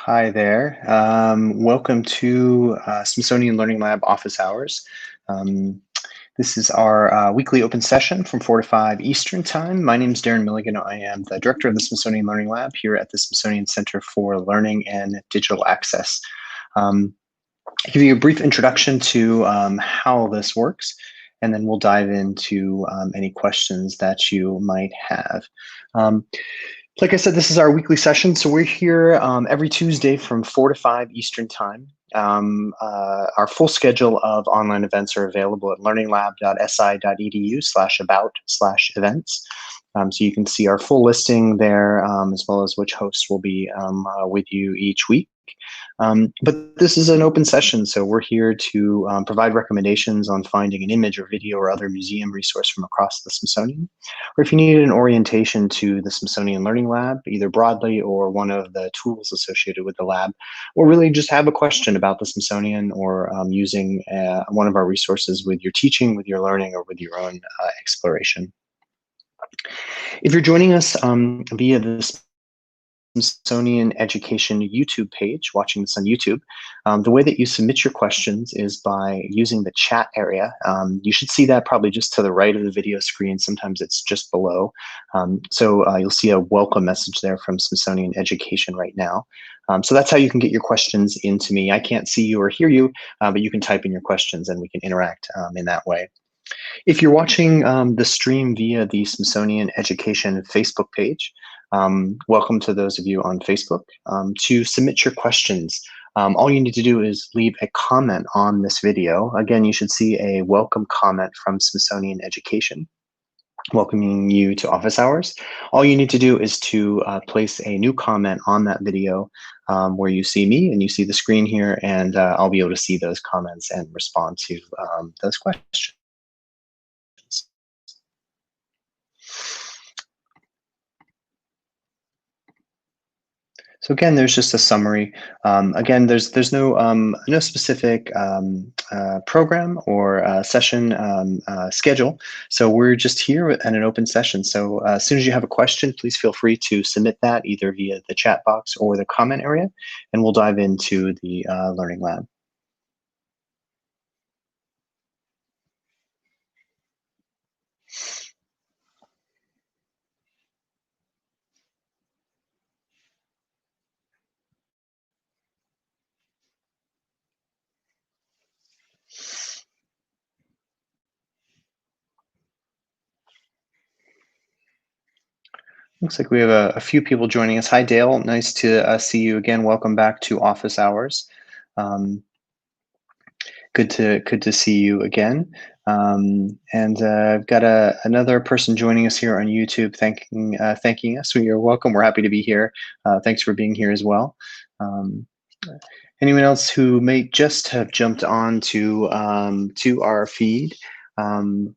Hi there. Welcome to Smithsonian Learning Lab office hours. This is our weekly open session from 4 to 5 Eastern Time. My name is Darren Milligan. I am the director of the Smithsonian Learning Lab here at the Smithsonian Center for Learning and Digital Access. I'll give you a brief introduction to how this works, and then we'll dive into any questions that you might have. Like I said, this is our weekly session. So we're here every Tuesday from 4 to 5 Eastern Time. Our full schedule of online events are available at learninglab.si.edu/about/events. So you can see our full listing there, as well as which hosts will be with you each week. But this is an open session, so we're here to provide recommendations on finding an image or video or other museum resource from across the Smithsonian. Or if you need an orientation to the Smithsonian Learning Lab, either broadly or one of the tools associated with the lab, or really just have a question about the Smithsonian or using one of our resources with your teaching, with your learning, or with your own exploration. If you're joining us via the Smithsonian Education YouTube page, watching this on YouTube, the way that you submit your questions is by using the chat area. You should see that probably just to the right of the video screen. Sometimes it's just below. So you'll see a welcome message there from Smithsonian Education right now. So that's how you can get your questions into me. I can't see you or hear you, but you can type in your questions and we can interact in that way. If you're watching the stream via the Smithsonian Education Facebook page, welcome to those of you on Facebook. To submit your questions, all you need to do is leave a comment on this video. Again, you should see a welcome comment from Smithsonian Education, welcoming you to office hours. All you need to do is to place a new comment on that video where you see me and you see the screen here, and I'll be able to see those comments and respond to those questions. So again, there's just a summary. Again, there's no specific program or session schedule. So we're just here at an open session. So as soon as you have a question, please feel free to submit that either via the chat box or the comment area, and we'll dive into the Learning Lab. Looks like we have a few people joining us. Hi, Dale. Nice to see you again. Welcome back to office hours. Good to see you again. And I've got another person joining us here on YouTube, thanking us. You're welcome. We're happy to be here. Thanks for being here as well. Anyone else who may just have jumped on to our feed,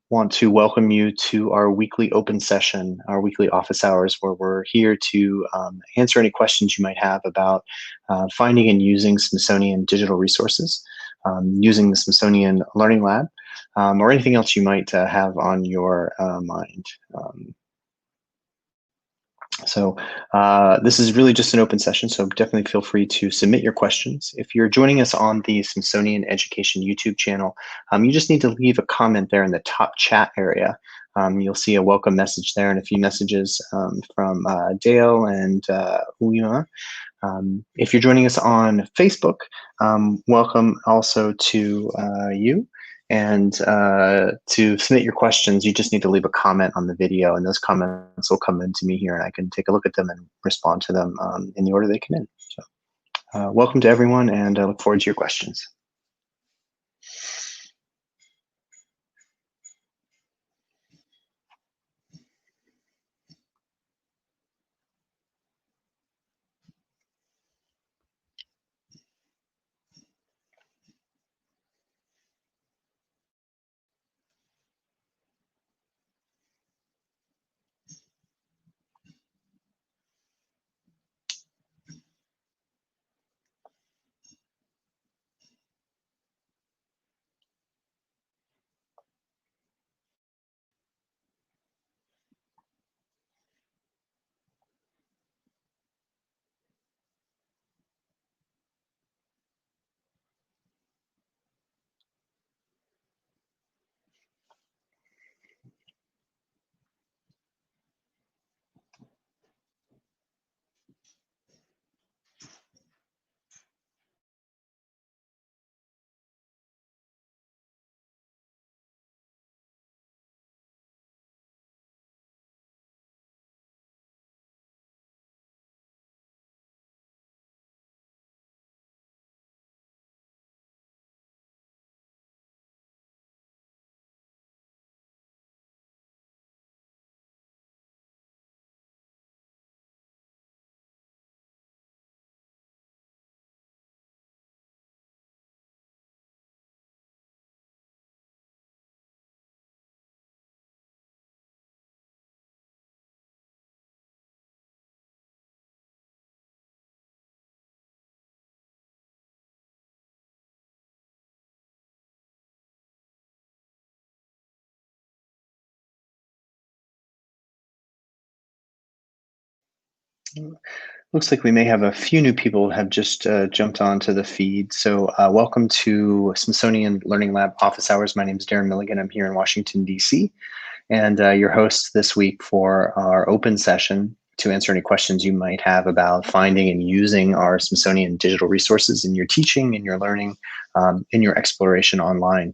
want to welcome you to our weekly open session, our weekly office hours, where we're here to answer any questions you might have about finding and using Smithsonian digital resources, using the Smithsonian Learning Lab, or anything else you might have on your mind. So this is really just an open session, so definitely feel free to submit your questions. If you're joining us on the Smithsonian Education YouTube channel, you just need to leave a comment there in the top chat area. You'll see a welcome message there and a few messages from Dale and Uyama. If you're joining us on Facebook, welcome also to you. And to submit your questions, you just need to leave a comment on the video, and those comments will come into me here, and I can take a look at them and respond to them in the order they come in. So, welcome to everyone, and I look forward to your questions. Looks like we may have a few new people have just jumped onto the feed. So welcome to Smithsonian Learning Lab Office Hours. My name is Darren Milligan. I'm here in Washington, D.C. and your host this week for our open session to answer any questions you might have about finding and using our Smithsonian digital resources in your teaching, in your learning, in your exploration online.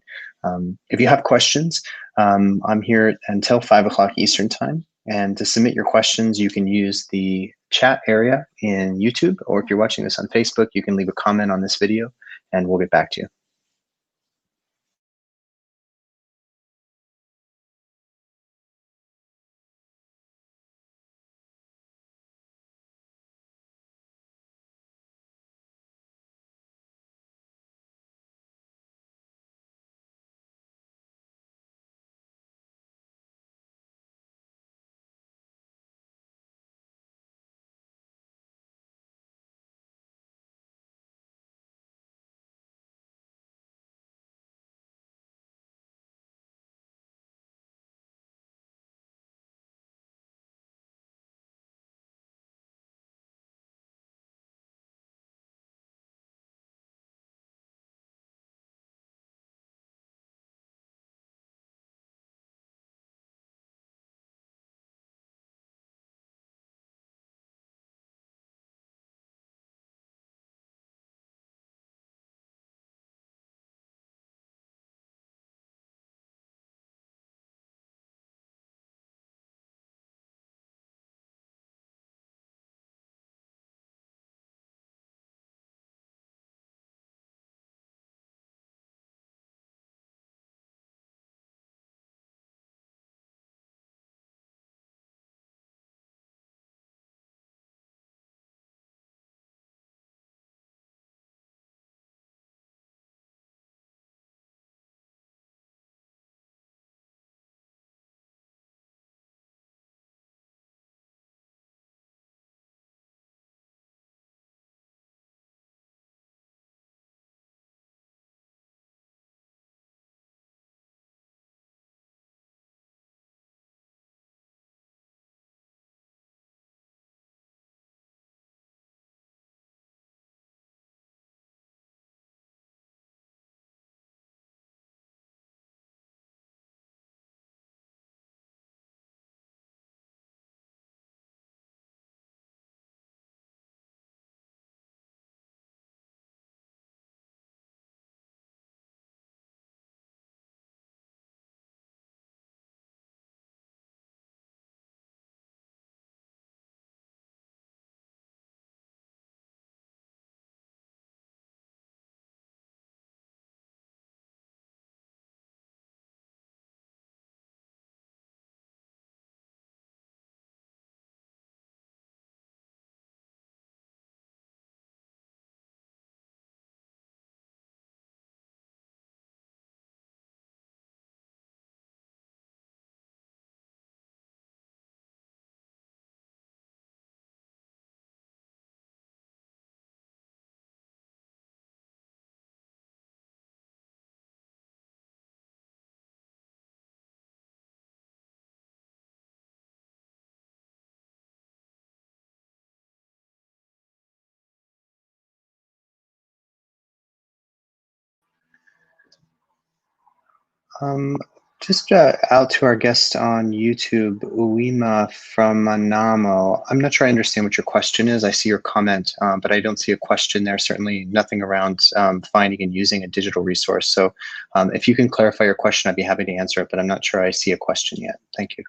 If you have questions, I'm here until 5 o'clock Eastern Time. And to submit your questions, you can use the chat area in YouTube, or if you're watching this on Facebook, you can leave a comment on this video and we'll get back to you. Um, just out to our guest on YouTube, Uima from Manamo. I'm not sure I understand what your question is. I see your comment, but I don't see a question there. Certainly nothing around finding and using a digital resource. So if you can clarify your question, I'd be happy to answer it, but I'm not sure I see a question yet. Thank you.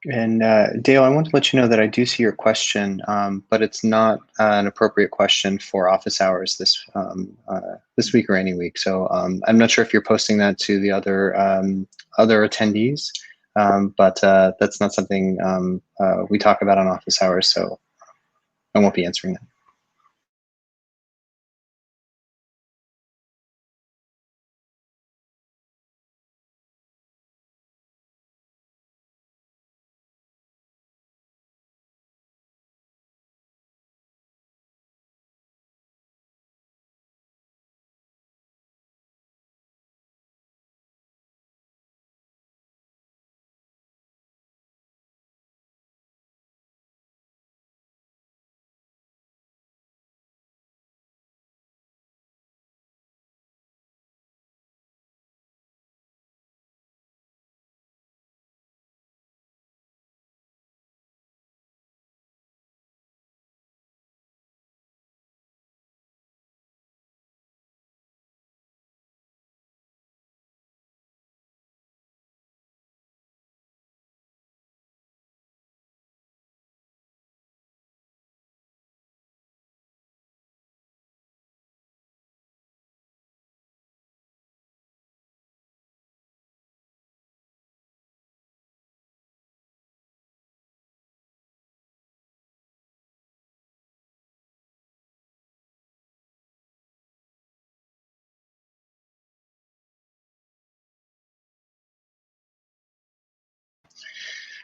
And Dale, I want to let you know that I do see your question, but it's not an appropriate question for office hours this week or any week. So I'm not sure if you're posting that to the other attendees, but that's not something we talk about on office hours. So I won't be answering that.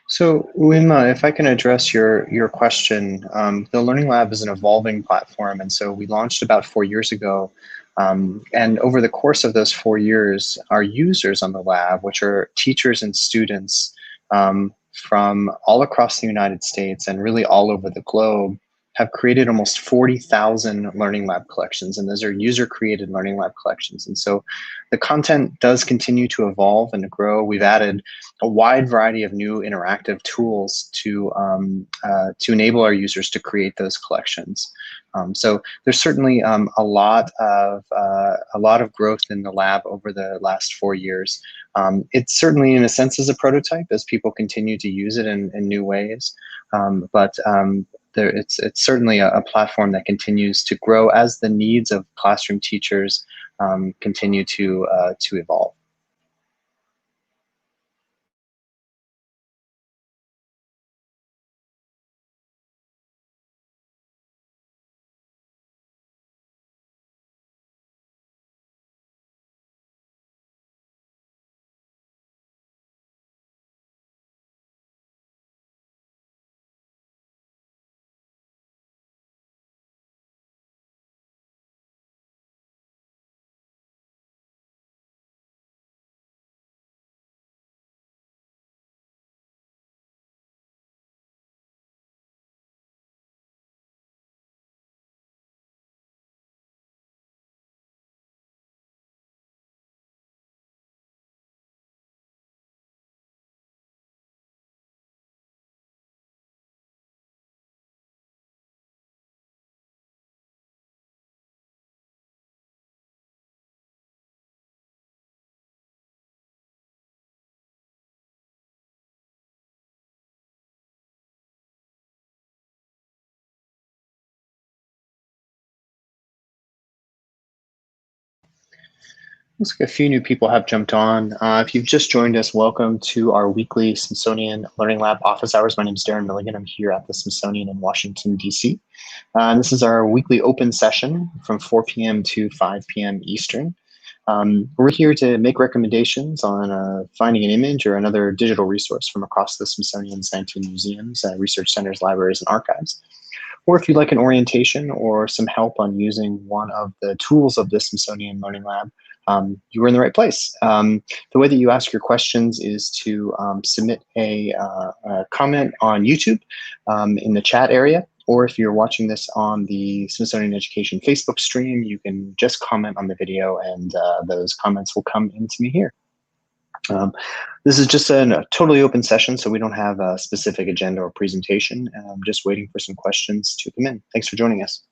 So, Uima, if I can address your question, the Learning Lab is an evolving platform, and so we launched about 4 years ago. And over the course of those 4 years, our users on the lab, which are teachers and students from all across the United States and really all over the globe, have created almost 40,000 learning lab collections, and those are user created learning lab collections. And so the content does continue to evolve and to grow. We've added a wide variety of new interactive tools to enable our users to create those collections. So there's certainly a lot of growth in the lab over the last 4 years. It certainly, in a sense, is a prototype as people continue to use it in new ways. It's certainly a platform that continues to grow as the needs of classroom teachers continue to evolve. Looks like a few new people have jumped on. If you've just joined us, welcome to our weekly Smithsonian Learning Lab office hours. My name is Darren Milligan. I'm here at the Smithsonian in Washington, D.C. And this is our weekly open session from 4 p.m. to 5 p.m. Eastern. We're here to make recommendations on finding an image or another digital resource from across the Smithsonian's 19 museums, research centers, libraries, and archives. Or if you'd like an orientation or some help on using one of the tools of the Smithsonian Learning Lab, you were in the right place. The way that you ask your questions is to submit a comment on YouTube in the chat area, or if you're watching this on the Smithsonian Education Facebook stream, you can just comment on the video and those comments will come into me here. This is just a totally open session, so we don't have a specific agenda or presentation. I'm just waiting for some questions to come in. Thanks for joining us.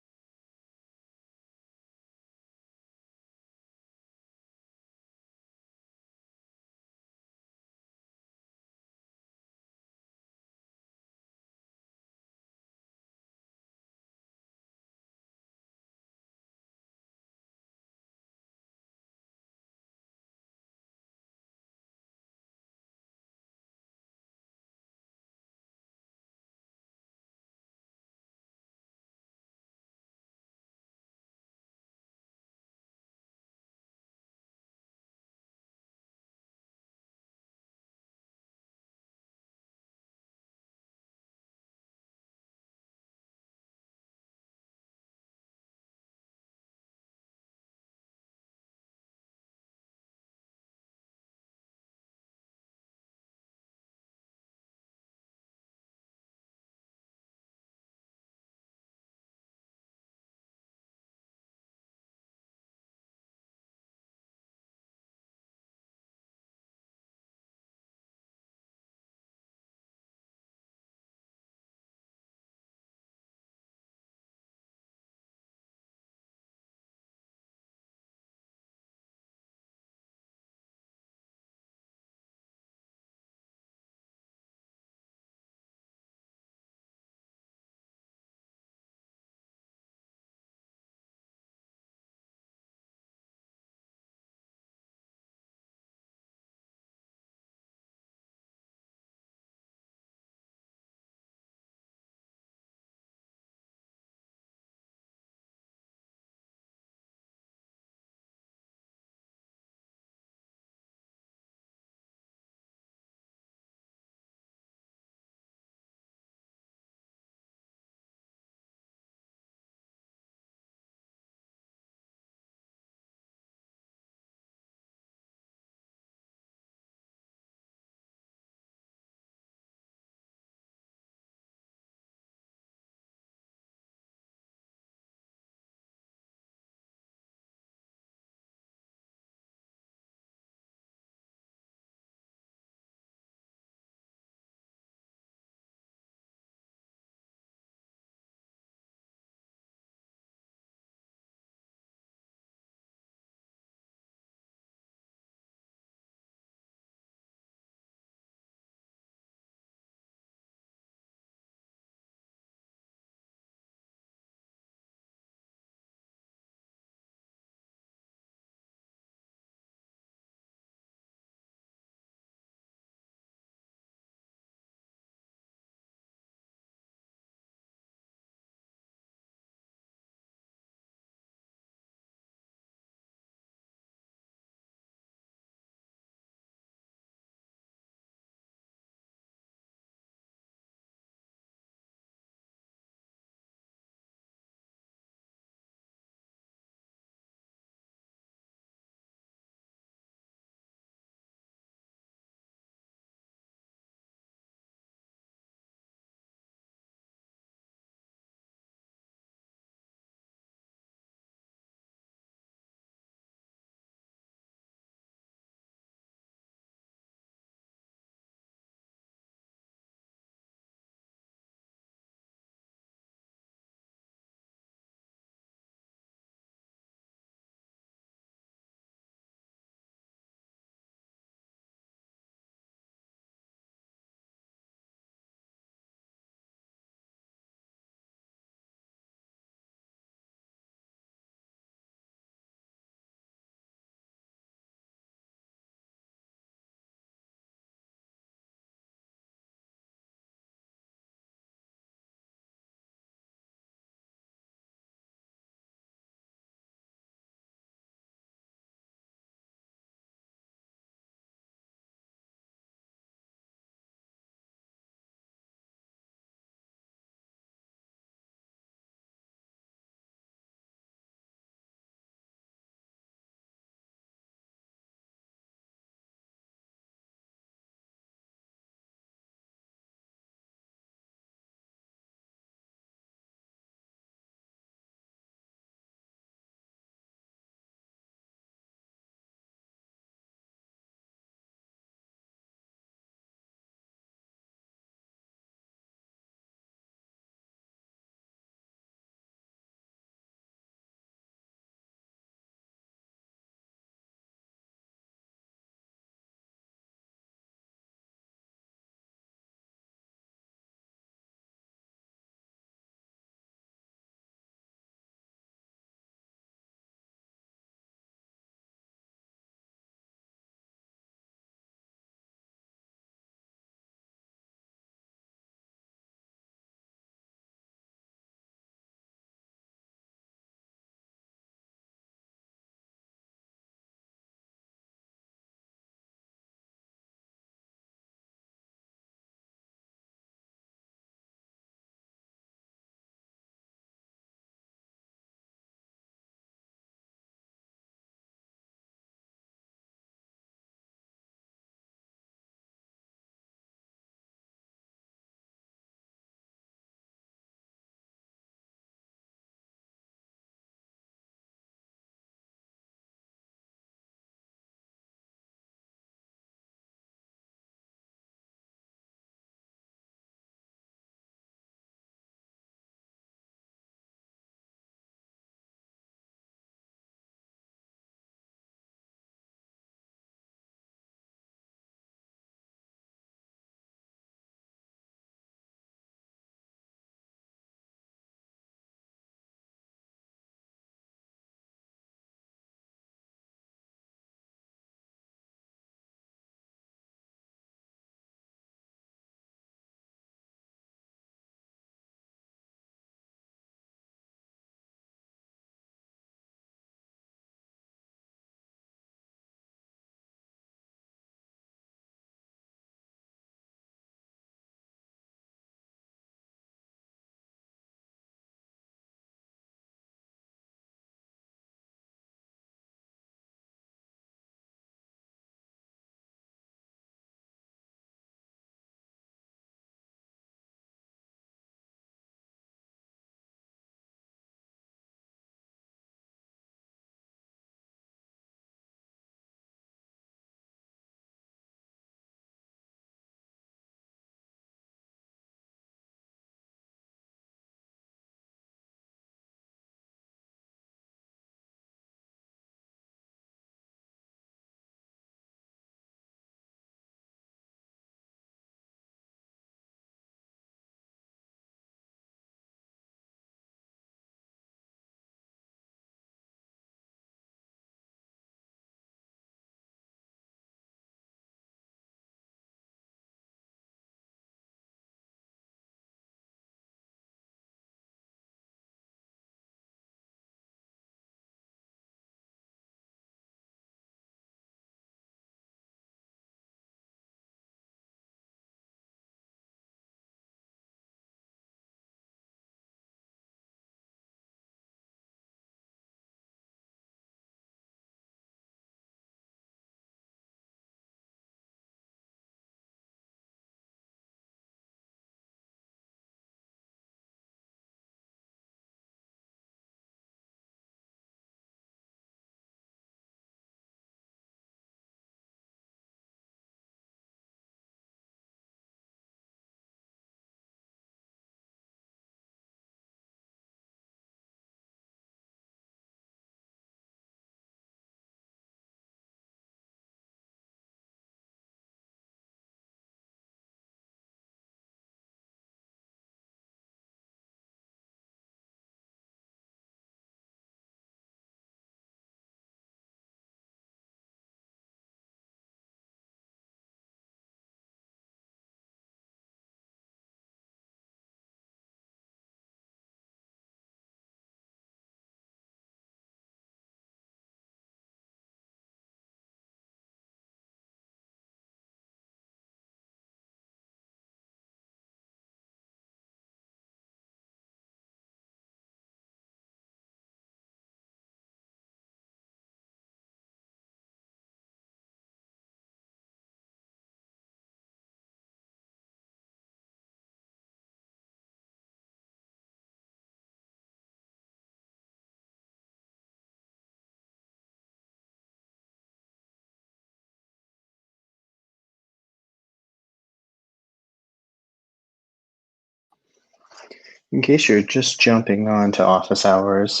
In case you're just jumping on to office hours,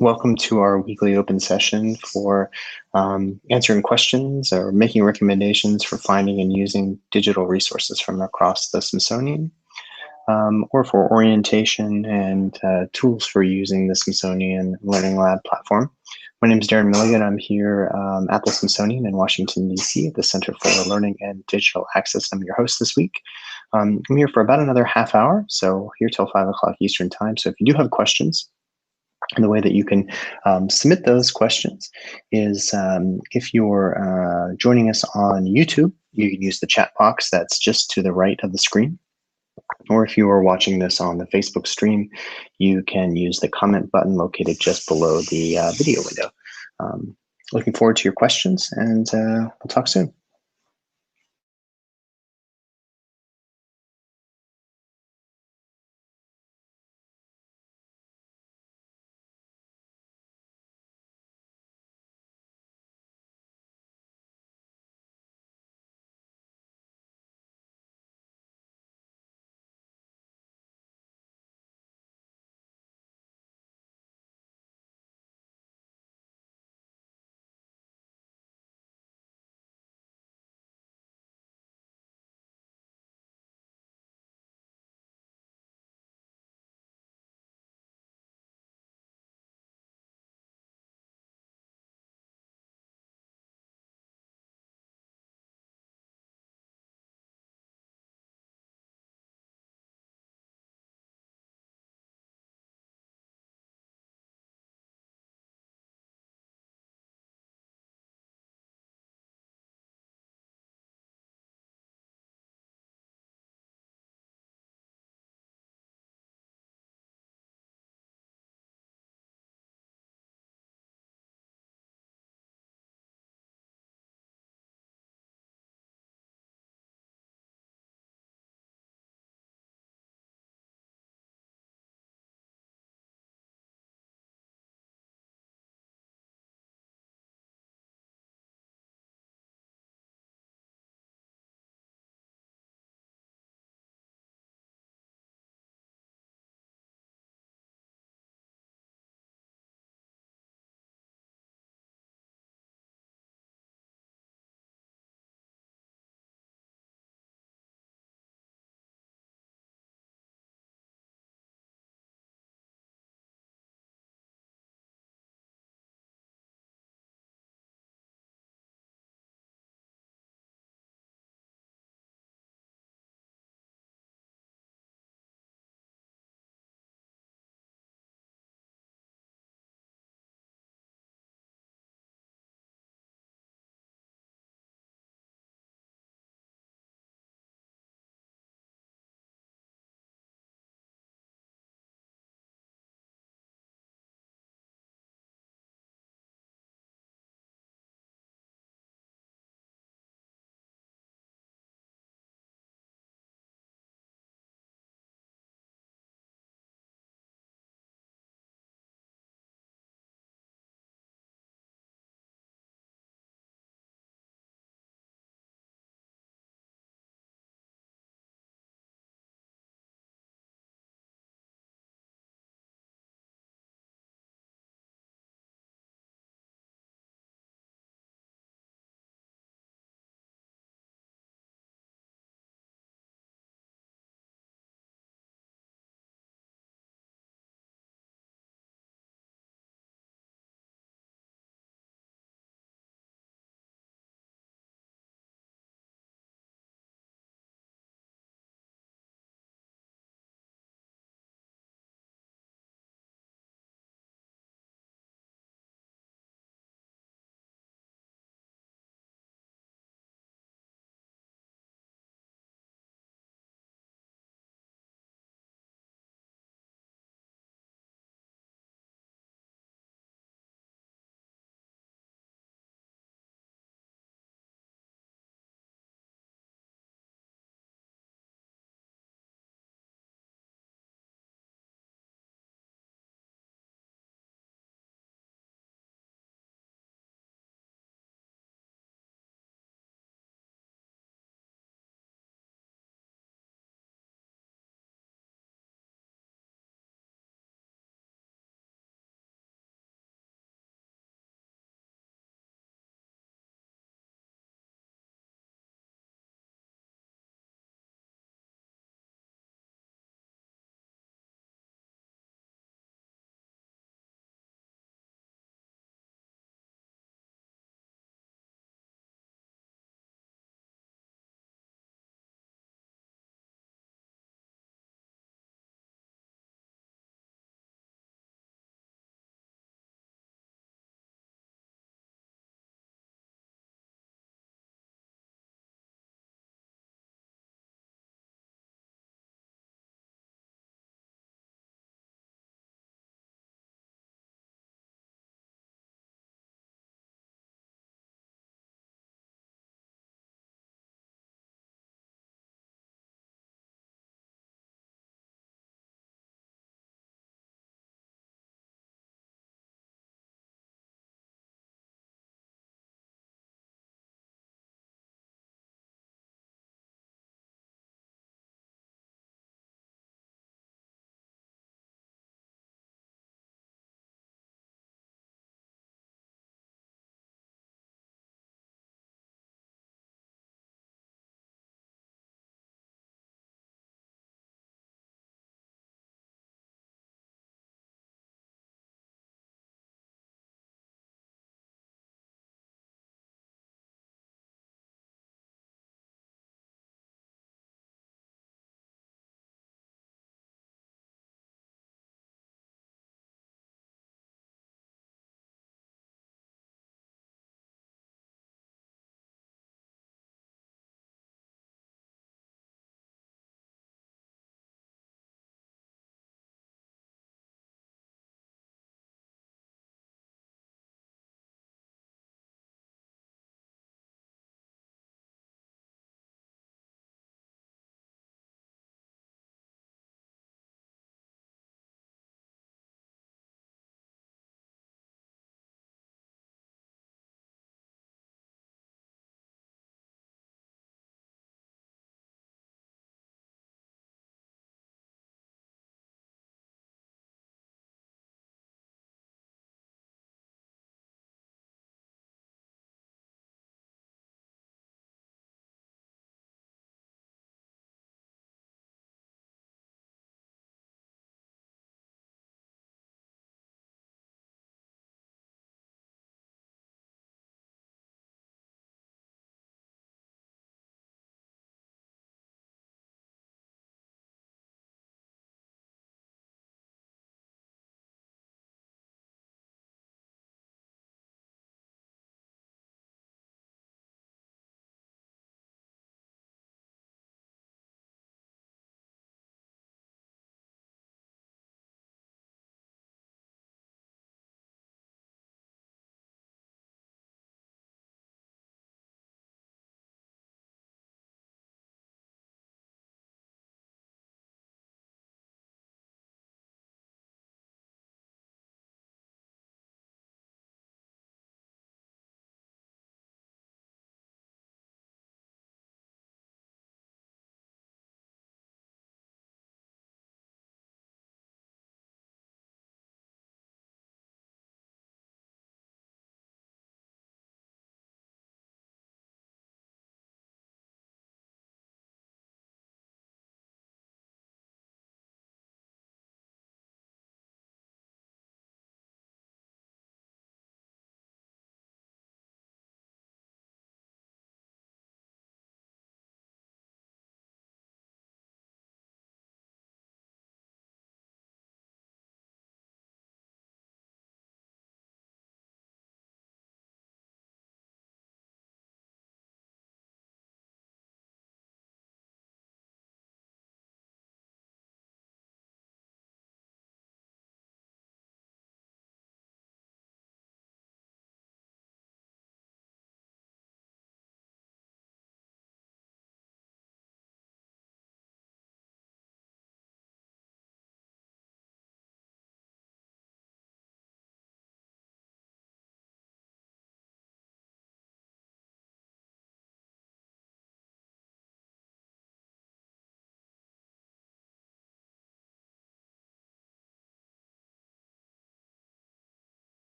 welcome to our weekly open session for answering questions or making recommendations for finding and using digital resources from across the Smithsonian, or for orientation and tools for using the Smithsonian Learning Lab platform. My name is Darren Milligan. I'm here at the Smithsonian in Washington, D.C. at the Center for Learning and Digital Access. I'm your host this week. I'm here for about another half hour, so here till 5 o'clock Eastern Time. So if you do have questions, and the way that you can submit those questions is if you're joining us on YouTube, you can use the chat box that's just to the right of the screen. Or if you are watching this on the Facebook stream, you can use the comment button located just below the video window. Looking forward to your questions, and we'll talk soon.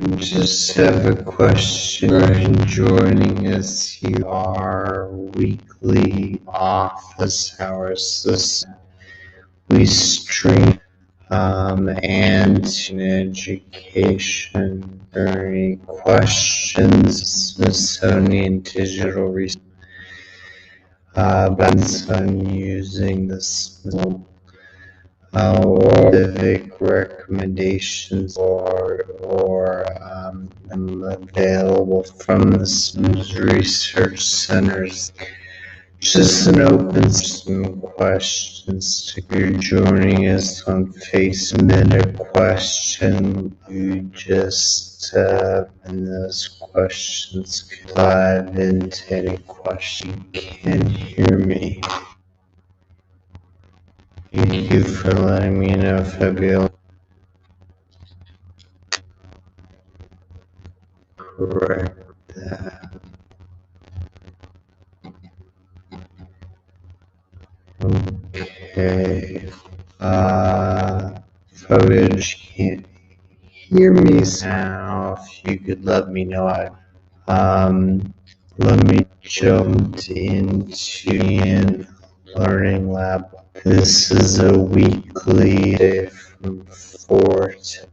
Just have a question for joining us. You are weekly office hours. This we stream and in education. Are there any questions? Smithsonian digital research on using this specific recommendations or available from the Smiths Research Centers. Just an open some questions to you joining us on Facebook. A question you just and those questions could dive into any question. You can hear me. Thank you for letting me know, Fabiola. Correct that. Okay. Fabiola, you can't hear me now. If you could let me know. Let me jump into the Learning Lab. This is a weekly day from 4 to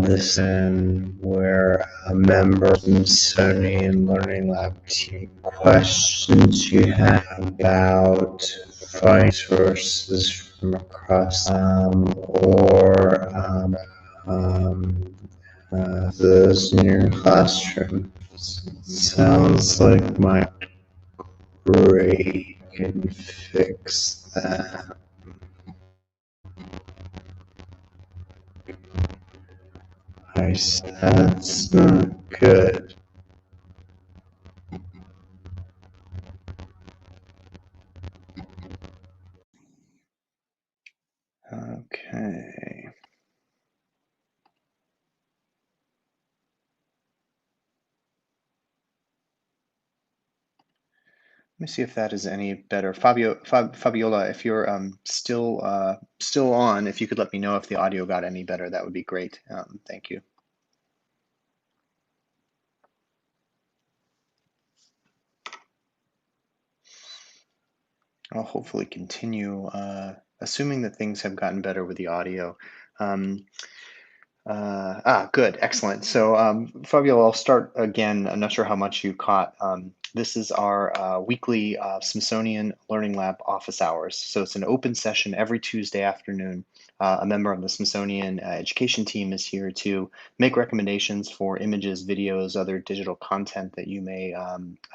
this and where a member of the Smithsonian Learning Lab team questions you have about finding sources from across or those in your classroom. Sounds like my brain can fix that. That's not good. Okay. Let me see if that is any better. Fabiola, if you're still on, if you could let me know if the audio got any better, that would be great. Thank you. I'll hopefully continue, assuming that things have gotten better with the audio. Um, Good, excellent. So, Fabio, I'll start again. I'm not sure how much you caught. This is our weekly Smithsonian Learning Lab office hours. So it's an open session every Tuesday afternoon. A member of the Smithsonian education team is here to make recommendations for images, videos, other digital content that you may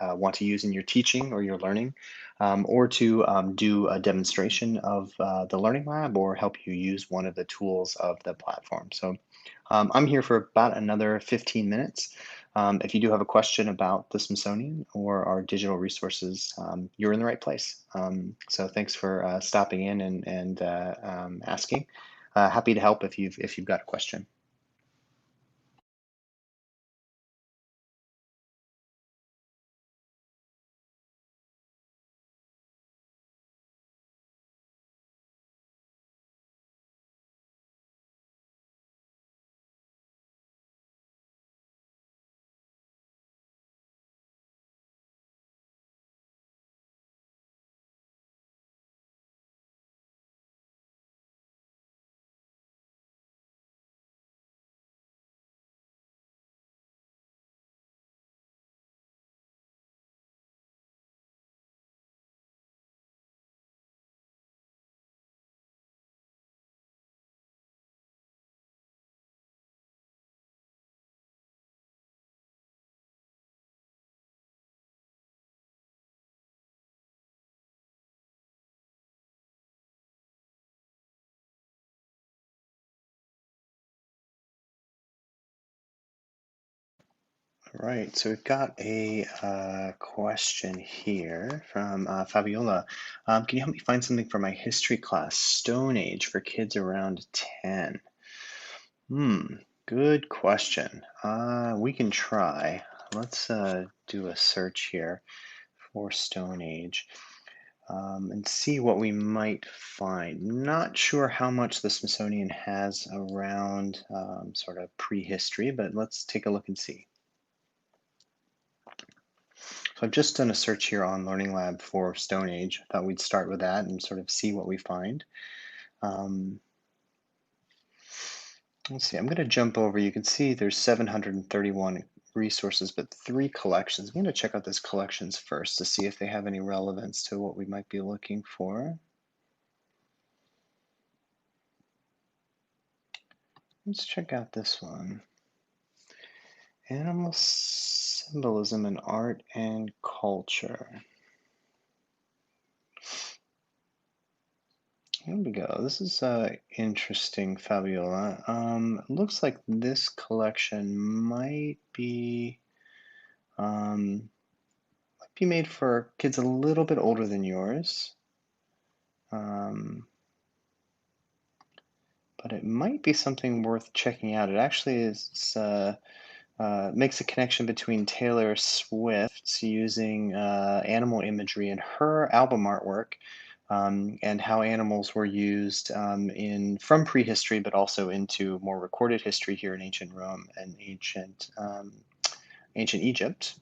want to use in your teaching or your learning, or to do a demonstration of the Learning Lab or help you use one of the tools of the platform. So I'm here for about another 15 minutes. If you do have a question about the Smithsonian or our digital resources, you're in the right place. So thanks for stopping in and asking. Happy to help if you've got a question. All right, so we've got a question here from Fabiola. Can you help me find something for my history class, Stone Age, for kids around 10? Good question. We can try. Let's do a search here for Stone Age. and see what we might find. Not sure how much the Smithsonian has around sort of prehistory, but let's take a look and see. So I've just done a search here on Learning Lab for Stone Age. I thought we'd start with that and sort of see what we find. Um, let's see, I'm going to jump over. You can see there's 731 resources, but 3 collections. I'm going to check out those collections first to see if they have any relevance to what we might be looking for. Let's check out this one. Animal symbolism in art and culture. Here we go. This is interesting, Fabiola. Looks like this collection um, might be made for kids a little bit older than yours. Um, but it might be something worth checking out. It actually is makes a connection between Taylor Swift using animal imagery in her album artwork, and how animals were used in from prehistory, but also into more recorded history here in ancient Rome and ancient Egypt.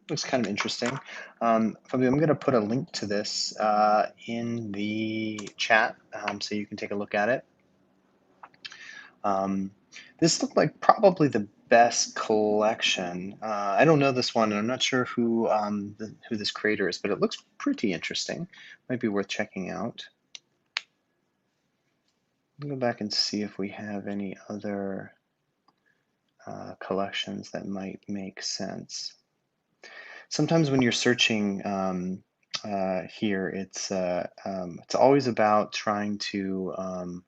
Looks kind of interesting. Fabio, I'm going to put a link to this in the chat so you can take a look at it. Um, this looked like probably the best collection. I don't know this one, and I'm not sure who this creator is, but it looks pretty interesting. Might be worth checking out. I'll go back and see if we have any other collections that might make sense. Sometimes when you're searching here, it's always about trying to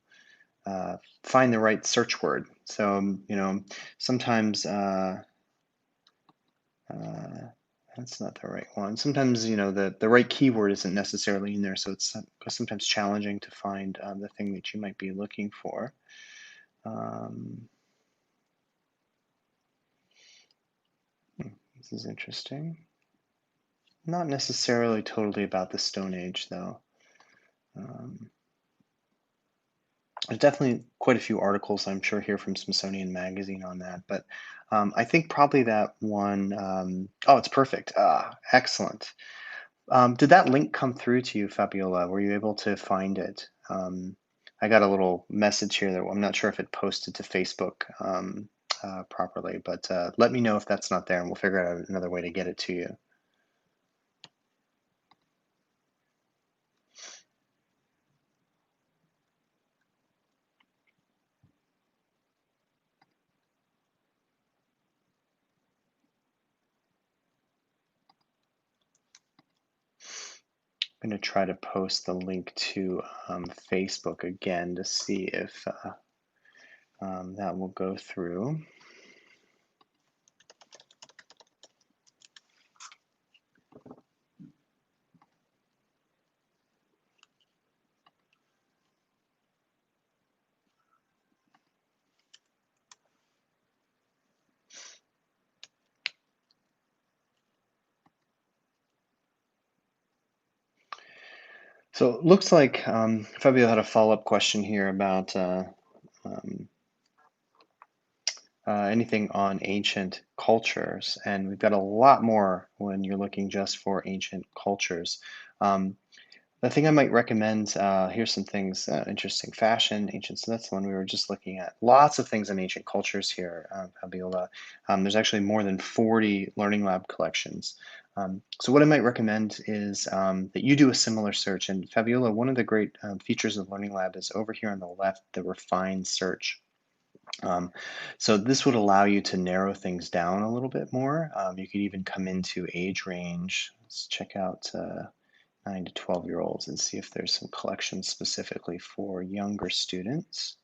find the right search word. So, sometimes that's not the right one. Sometimes, the right keyword isn't necessarily in there, so it's sometimes challenging to find the thing that you might be looking for. This is interesting. Not necessarily totally about the Stone Age, though. There's definitely quite a few articles, I'm sure, here from Smithsonian Magazine on that, but I think probably that one. Oh, it's perfect. Excellent. Did that link come through to you, Fabiola? Were you able to find it? I got a little message here that I'm not sure if it posted to Facebook properly, but let me know if that's not there, and we'll figure out another way to get it to you. I'm going to try to post the link to Facebook again to see if that will go through. So it looks like Fabio had a follow-up question here about um, anything on ancient cultures, and we've got a lot more when you're looking just for ancient cultures. Um, the thing I might recommend, here's some things interesting. Fashion, ancient, so that's the one we were just looking at. Lots of things in ancient cultures here, Fabiola. There's actually more than 40 Learning Lab collections. So what I might recommend is that you do a similar search. And Fabiola, one of the great features of Learning Lab is over here on the left, the refined search. So this would allow you to narrow things down a little bit more. You could even come into age range. Let's check out 9 to 12-year-olds and see if there's some collections specifically for younger students.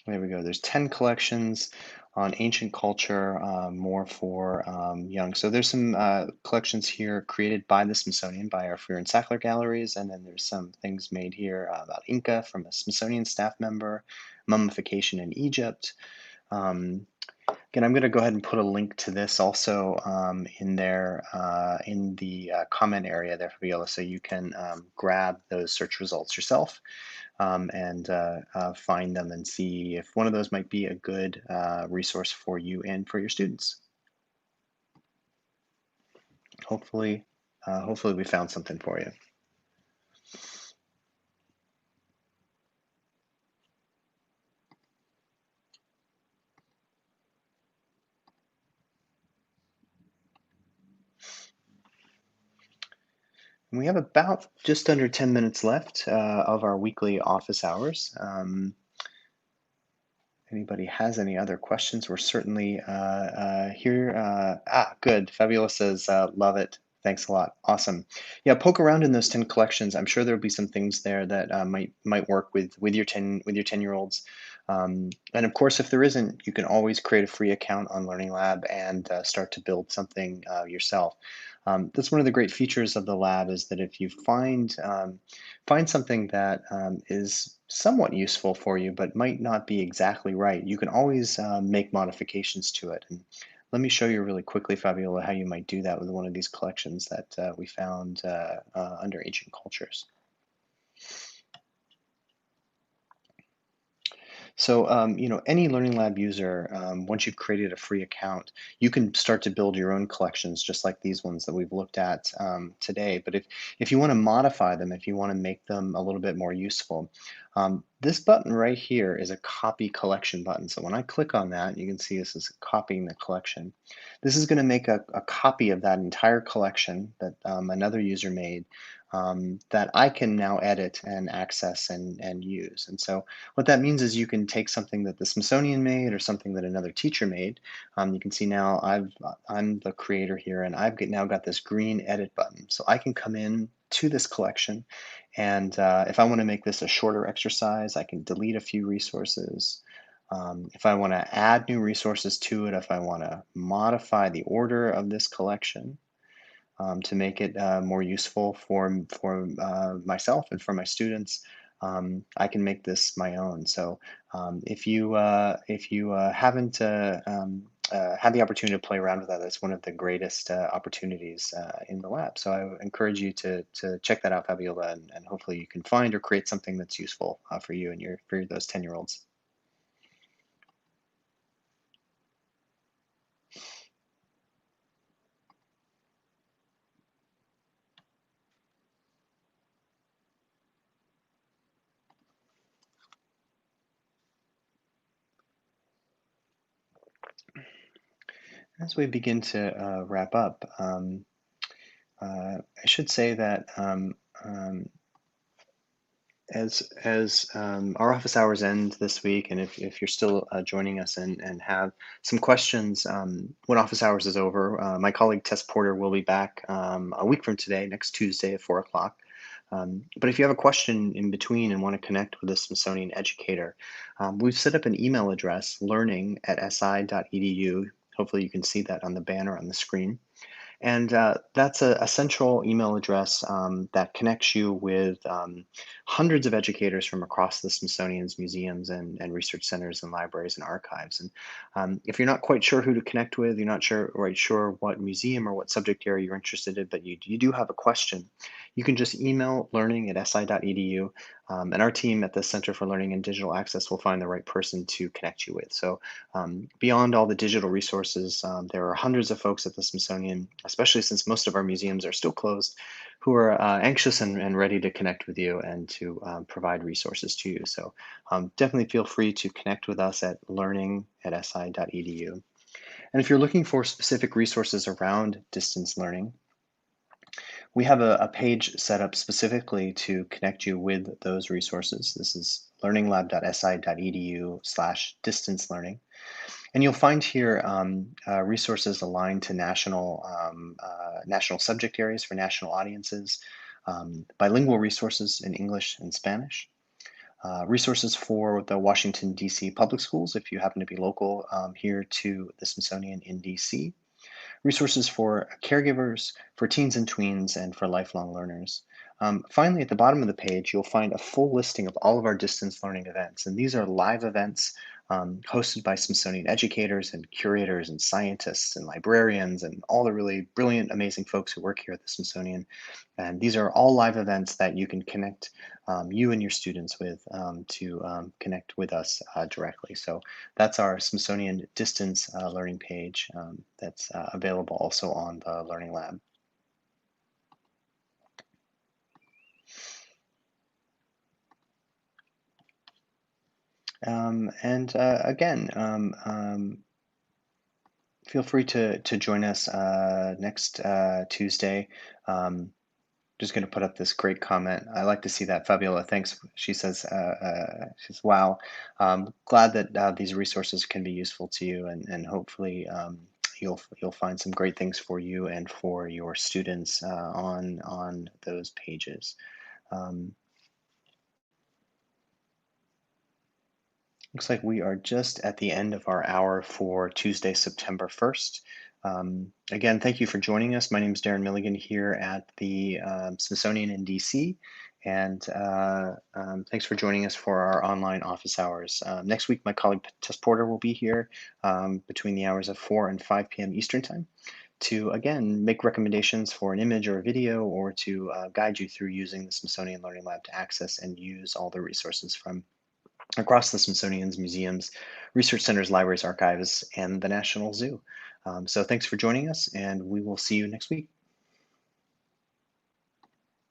There we go. There's 10 collections on ancient culture, more for young. So there's some collections here created by the Smithsonian, by our Freer and Sackler galleries, and then there's some things made here about Inca from a Smithsonian staff member, mummification in Egypt. Um, Again, I'm going to go ahead and put a link to this also in there in the comment area there, Fabiola, so you can grab those search results yourself and find them and see if one of those might be a good resource for you and for your students. Hopefully, hopefully we found something for you. And we have about just under 10 minutes left of our weekly office hours. Anybody has any other questions, we're certainly here. Good. Fabiola says, love it. Thanks a lot. Awesome. Yeah, poke around in those 10 collections. I'm sure there'll be some things there that might work with your 10-year-olds. And of course, if there isn't, you can always create a free account on Learning Lab and start to build something yourself. That's one of the great features of the lab is that if you find something that is somewhat useful for you, but might not be exactly right, you can always make modifications to it. And let me show you really quickly, Fabiola, how you might do that with one of these collections that we found under ancient cultures. So, any Learning Lab user, once you've created a free account, you can start to build your own collections, just like these ones that we've looked at today. But if you want to modify them, if you want to make them a little bit more useful, this button right here is a copy collection button. So when I click on that, you can see this is copying the collection. This is going to make a copy of that entire collection that another user made that I can now edit and access and use. And so what that means is you can take something that the Smithsonian made or something that another teacher made. You can see now I'm the creator here, and now got this green edit button. So I can come in to this collection, and if I want to make this a shorter exercise, I can delete a few resources. If I want to add new resources to it, if I want to modify the order of this collection, to make it more useful for myself and for my students. I can make this my own. So if you haven't had the opportunity to play around with that, that's one of the greatest opportunities in the lab. So I encourage you to check that out, Fabiola, and hopefully you can find or create something that's useful for you and for those 10-year-olds. As we begin to wrap up, I should say that as our office hours end this week, and if you're still joining us and have some questions when office hours is over, my colleague Tess Porter will be back a week from today, next Tuesday at 4 o'clock. But if you have a question in between and want to connect with a Smithsonian educator, we've set up an email address, learning@si.edu. Hopefully you can see that on the banner on the screen. And that's a central email address that connects you with hundreds of educators from across the Smithsonian's museums and research centers and libraries and archives. And if you're not quite sure who to connect with, you're not sure what museum or what subject area you're interested in, but you do have a question, you can just email learning@si.edu, and our team at the Center for Learning and Digital Access will find the right person to connect you with. So beyond all the digital resources, there are hundreds of folks at the Smithsonian, especially since most of our museums are still closed, who are anxious and ready to connect with you and to provide resources to you. So definitely feel free to connect with us at learning@si.edu. And if you're looking for specific resources around distance learning, we have a page set up specifically to connect you with those resources. This is learninglab.si.edu/distance learning. And you'll find here resources aligned to national subject areas for national audiences, bilingual resources in English and Spanish, resources for the Washington, D.C. public schools if you happen to be local here to the Smithsonian in D.C., resources for caregivers, for teens and tweens, and for lifelong learners. Finally, at the bottom of the page, you'll find a full listing of all of our distance learning events. And these are live events hosted by Smithsonian educators and curators and scientists and librarians and all the really brilliant, amazing folks who work here at the Smithsonian. And these are all live events that you can connect you and your students with to connect with us directly. So that's our Smithsonian distance learning page that's available also on the Learning Lab. And again, feel free to join us next Tuesday. Um, just going to put up this great comment. I like to see that, Fabiola. Thanks. She says, wow, glad that these resources can be useful to you, and hopefully you'll find some great things for you and for your students on those pages. Um, Looks like we are just at the end of our hour for Tuesday, September 1st. Again, thank you for joining us. My name is Darren Milligan here at the Smithsonian in DC. And thanks for joining us for our online office hours. Next week, my colleague Tess Porter will be here between the hours of 4 and 5 p.m. Eastern Time to, again, make recommendations for an image or a video or to guide you through using the Smithsonian Learning Lab to access and use all the resources from across the Smithsonian's museums, research centers, libraries, archives, and the National Zoo. So thanks for joining us, and we will see you next week.